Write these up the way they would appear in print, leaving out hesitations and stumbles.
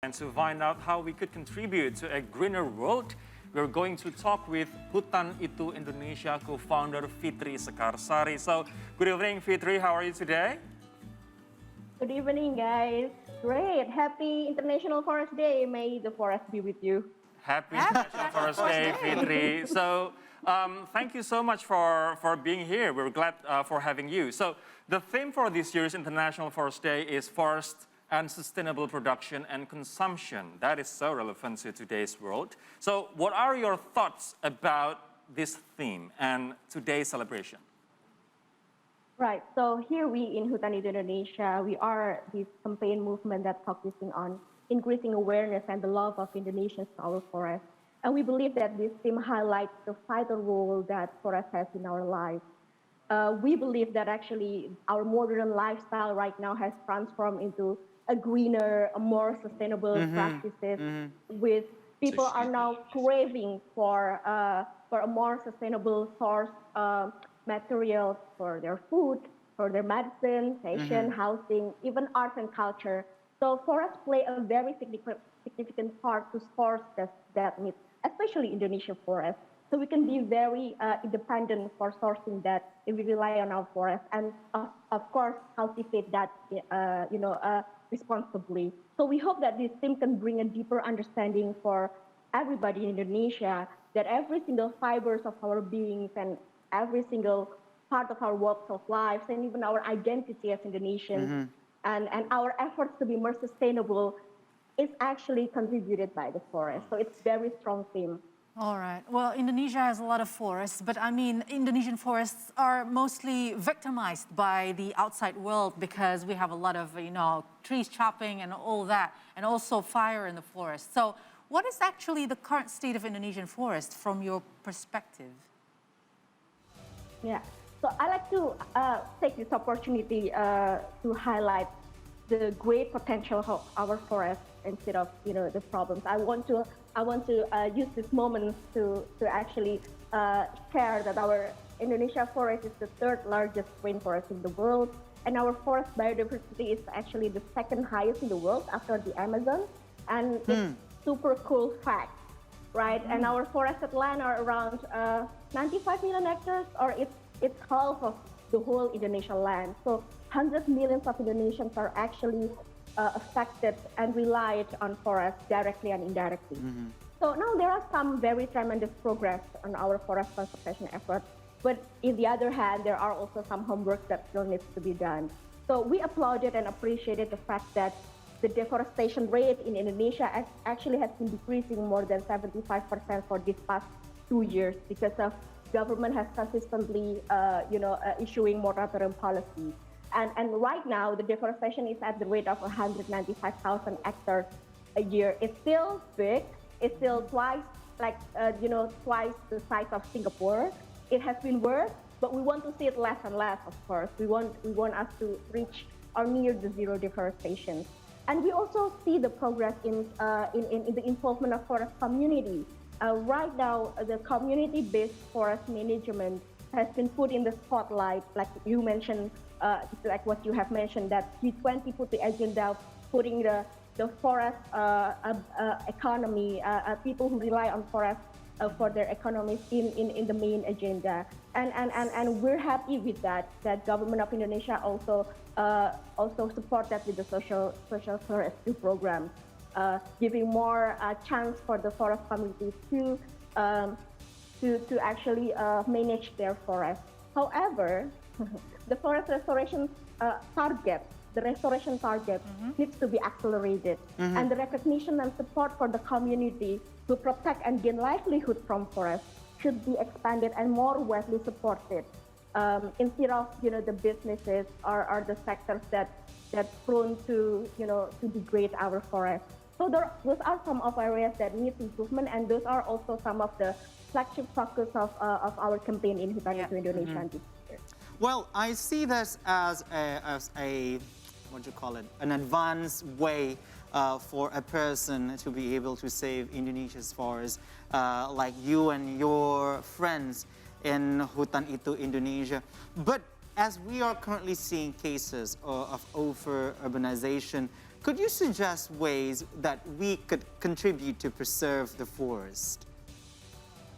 And to find out how we could contribute to a greener world, we're going to talk with Hutan Itu Indonesia co-founder Vitri Sekarsari. So, good evening, Vitri. How are you today? Good evening, guys. Great. Happy International Forest Day. May the forest be with you. Happy International Forest Day, Vitri. So, thank you so much for being here. We're glad for having you. So, the theme for this year's International Forest Day is forest and sustainable production and consumption. That is so relevant to today's world. So, what are your thoughts about this theme and today's celebration? Right. So here we in Hutan Indonesia, we are this campaign movement that's focusing on increasing awareness and the love of Indonesians to our forest. And we believe that this theme highlights the vital role that forest has in our lives. We believe that actually our modern lifestyle right now has transformed into a greener, a more sustainable practices. With people are now craving for a more sustainable source materials for their food, for their medicine, fashion, housing, even art and culture. So forests play a very significant part to source that need, especially Indonesian forests. So we can be very independent for sourcing that if we rely on our forest and of course cultivate that responsibly. So we hope that this theme can bring a deeper understanding for everybody in Indonesia that every single fibers of our beings and every single part of our walks of life and even our identity as Indonesians and our efforts to be more sustainable is actually contributed by the forest. So it's very strong theme. All right. Well, Indonesia has a lot of forests, but I mean, Indonesian forests are mostly victimized by the outside world because we have a lot of, trees chopping and all that, and also fire in the forest. So what is actually the current state of Indonesian forest from your perspective? Yeah, so I like to take this opportunity to highlight the great potential of our forest instead of the problems. I want to use this moment to actually share that our Indonesia forest is the third largest rainforest in the world, and our forest biodiversity is actually the second highest in the world after the Amazon, and it's super cool fact. Right, and our forested land are around 95 million hectares, or it's half of the whole Indonesian land. So hundreds of millions of Indonesians are actually affected and relied on forests directly and indirectly. So now there are some very tremendous progress on our forest conservation efforts, but on the other hand, there are also some homework that still needs to be done. So we applauded and appreciated the fact that the deforestation rate in Indonesia actually has been decreasing more than 75% for these past 2 years because of government has consistently, issuing moratorium policy. And right now, the deforestation is at the rate of 195,000 hectares a year. It's still big. It's still twice the size of Singapore. It has been worse, but we want to see it less and less, of course. We want us to reach or near the zero deforestation. And we also see the progress in the involvement of forest community. Right now, the community-based forest management has been put in the spotlight, like you mentioned, like what you have mentioned, that G20 put the agenda of putting the forest economy, people who rely on forests for their economies in the main agenda. And we're happy with that government of Indonesia also support that with the social forestry program, giving more chance for the forest communities to actually manage their forests. However, the forest restoration target needs to be accelerated, and the recognition and support for the community to protect and gain livelihood from forests should be expanded and more widely supported, instead of the businesses or the sectors that's prone to degrade our forests. So those are some of areas that need improvement, and those are also some of the flagship focus of our campaign in Hutan Itu Indonesia this year. Well, I see this as a what do you call it, an advanced way for a person to be able to save Indonesia's forests, like you and your friends in Hutan Itu Indonesia. But as we are currently seeing cases of over-urbanization could you suggest ways that we could contribute to preserve the forest?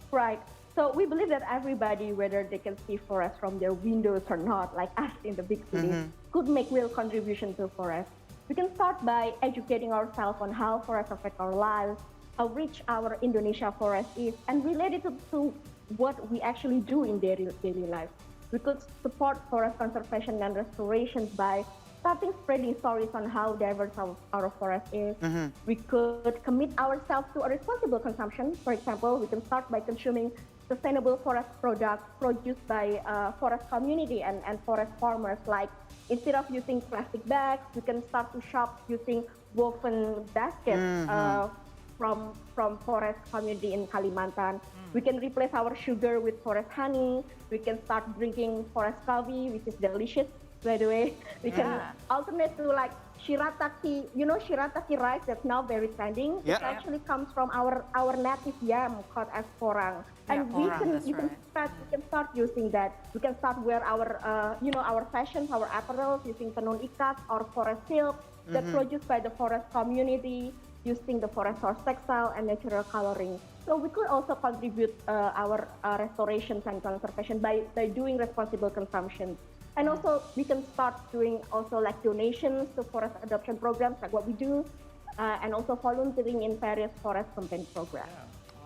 Right. So we believe that everybody, whether they can see forest from their windows or not, like us in the big cities, could make real contribution to forest. We can start by educating ourselves on how forests affect our lives, how rich our Indonesia forest is, and relate it to what we actually do in daily life. We could support forest conservation and restoration by starting spreading stories on how diverse our forest is. We could commit ourselves to a responsible consumption. For example, we can start by consuming sustainable forest products produced by forest community and forest farmers. Like instead of using plastic bags, we can start to shop using woven baskets from forest community in Kalimantan. We can replace our sugar with forest honey. We can start drinking forest coffee, which is delicious, by the way. We can alternate to like shirataki, shirataki rice that's now very trending. It actually comes from our native yam called as porang. And you can start using that. We can start wear our our fashions, our apparel using tenun ikat or forest silk that produced by the forest community, using the forest source textile and natural coloring. So we could also contribute our restorations and conservation by doing responsible consumption. And also we can start doing also like donations to forest adoption programs like what we do, and also volunteering in various forest campaign programs.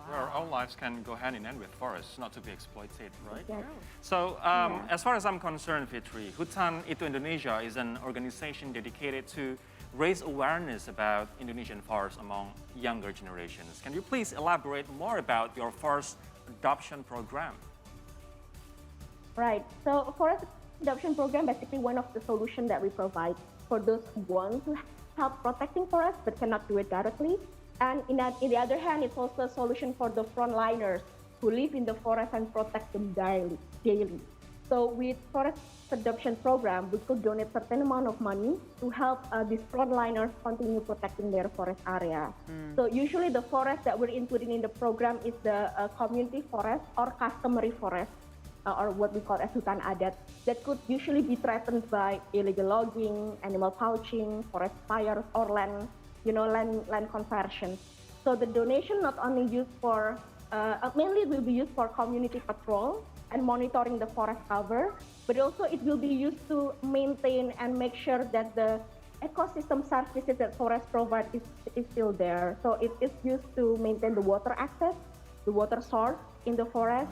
Where our own lives can go hand in hand with forests, not to be exploited, right? Yeah. So as far as I'm concerned, Vitri, Hutan Itu Indonesia is an organization dedicated to raise awareness about Indonesian forests among younger generations. Can you please elaborate more about your forest adoption program? Right. So forest adoption program basically one of the solutions that we provide for those who want to help protecting forests but cannot do it directly. And in the other hand, it's also a solution for the frontliners who live in the forest and protect them daily. So with forest adoption program, we could donate certain amount of money to help these frontliners continue protecting their forest area. So usually the forest that we're including in the program is the community forest or customary forest, or what we call as hutan adat, that could usually be threatened by illegal logging, animal poaching, forest fires, or land conversion. So the donation not only used for, mainly will be used for community patrol and monitoring the forest cover, but also it will be used to maintain and make sure that the ecosystem services that forest provide is still there. So it is used to maintain the water access, the water source in the forest.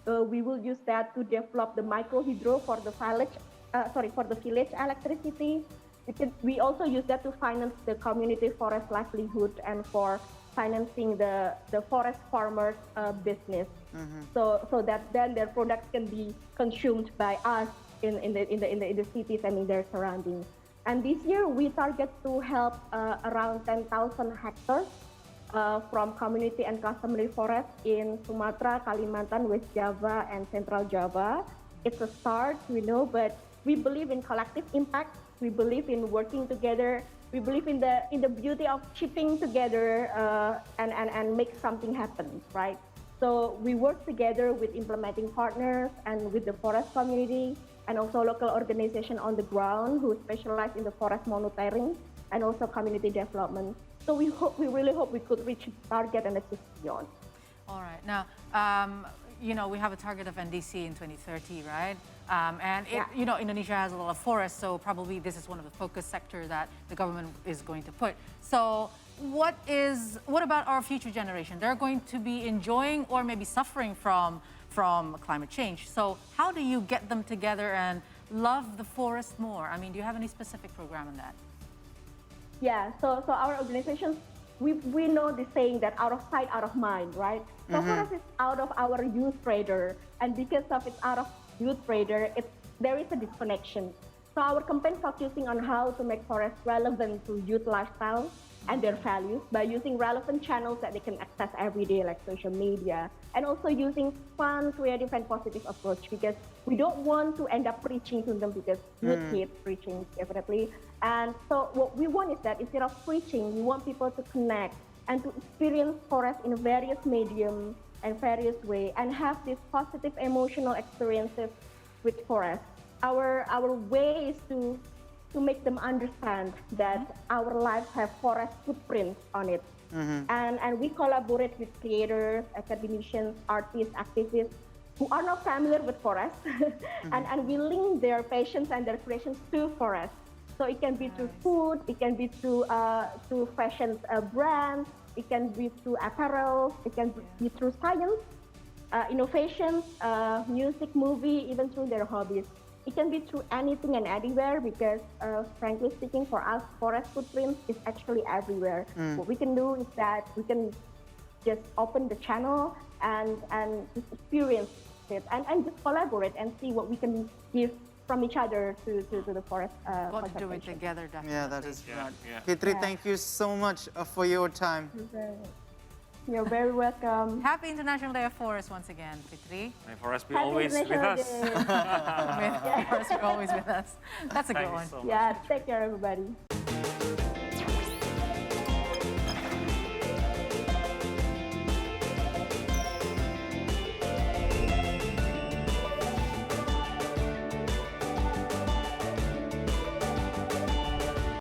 We will use that to develop the micro hydro for the village electricity. We also use that to finance the community forest livelihood and for financing the forest farmers' business, so that then their products can be consumed by us in the cities and in their surroundings. And this year we target to help around 10,000 hectares from community and customary forest in Sumatra, Kalimantan, West Java, and Central Java. It's a start, we know, but we believe in collective impact. We believe in working together. We believe in the beauty of chipping together and make something happen, right? So we work together with implementing partners and with the forest community and also local organization on the ground who specialize in the forest monitoring and also community development. So we really hope we could reach the target and achieve beyond. All right. Now, we have a target of NDC in 2030, right? And Indonesia has a lot of forests, so probably this is one of the focus sector that the government is going to put. So what about our future generation? They're going to be enjoying or maybe suffering from climate change. So how do you get them together and love the forest more? I mean, do you have any specific program on that? Yeah, so our organization, we know the saying that out of sight, out of mind, right? So forest is out of our youth radar, and because of it's out of youth radar, there is a disconnection. So our campaign focusing on how to make forest relevant to youth lifestyle and their values by using relevant channels that they can access every day, like social media, and also using fun, creative, and positive approach, because we don't want to end up preaching to them, because youth hate preaching, definitely. And so what we want is that instead of preaching, we want people to connect and to experience forest in various medium and various way and have these positive emotional experiences with forest. Our way is to to make them understand that our lives have forest footprints on it. And we collaborate with creators, academicians, artists, activists who are not familiar with forests, and we link their passions and their creations to forests. So it can be through food, it can be through fashion brands, it can be through apparel, it can be through science, innovations, music, movie, even through their hobbies. It can be through anything and anywhere because, frankly speaking, for us, forest footprints is actually everywhere. What we can do is that we can just open the channel and just experience it and just collaborate and see what we can give from each other to the forest. Got to do it conservation. together, definitely. Yeah, that is Yeah, right. yeah. Fitri, Yeah. thank you so much for your time. You're very welcome. Happy International Day of Forest once again, Fitri. May forest be Happy always with International us. Day. With forest, you're always with us. That's a good Thank you one. so much. Yeah, take care, everybody.